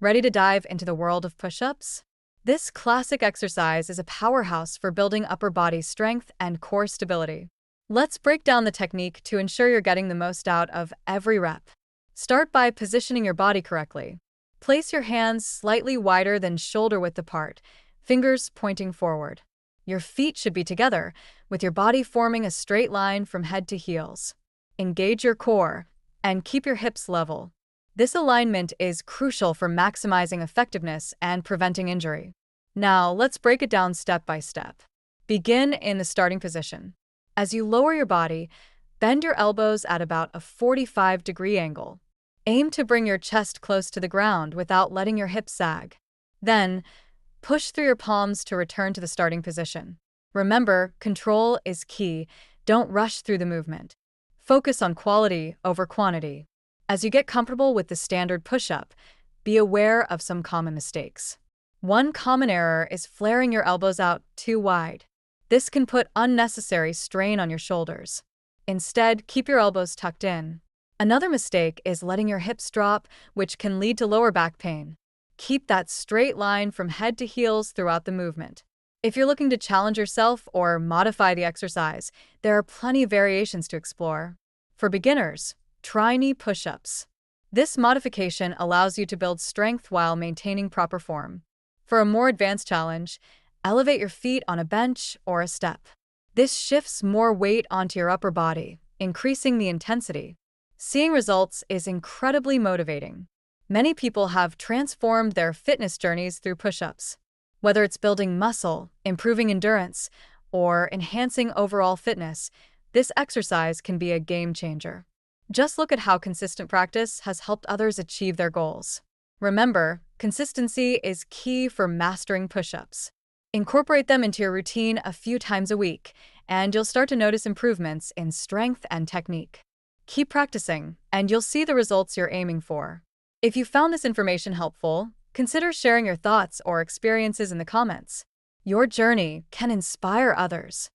Ready to dive into the world of push-ups? This classic exercise is a powerhouse for building upper body strength and core stability. Let's break down the technique to ensure you're getting the most out of every rep. Start by positioning your body correctly. Place your hands slightly wider than shoulder width apart, fingers pointing forward. Your feet should be together, with your body forming a straight line from head to heels. Engage your core and keep your hips level. This alignment is crucial for maximizing effectiveness and preventing injury. Now, let's break it down step by step. Begin in the starting position. As you lower your body, bend your elbows at about a 45-degree angle. Aim to bring your chest close to the ground without letting your hips sag. Then, push through your palms to return to the starting position. Remember, control is key. Don't rush through the movement. Focus on quality over quantity. As you get comfortable with the standard push-up, be aware of some common mistakes. One common error is flaring your elbows out too wide. This can put unnecessary strain on your shoulders. Instead, keep your elbows tucked in. Another mistake is letting your hips drop, which can lead to lower back pain. Keep that straight line from head to heels throughout the movement. If you're looking to challenge yourself or modify the exercise, there are plenty of variations to explore. For beginners, try knee push-ups. This modification allows you to build strength while maintaining proper form. For a more advanced challenge, elevate your feet on a bench or a step. This shifts more weight onto your upper body, increasing the intensity. Seeing results is incredibly motivating. Many people have transformed their fitness journeys through push-ups. Whether it's building muscle, improving endurance, or enhancing overall fitness, this exercise can be a game changer. Just look at how consistent practice has helped others achieve their goals. Remember, consistency is key for mastering push-ups. Incorporate them into your routine a few times a week, and you'll start to notice improvements in strength and technique. Keep practicing, and you'll see the results you're aiming for. If you found this information helpful, consider sharing your thoughts or experiences in the comments. Your journey can inspire others.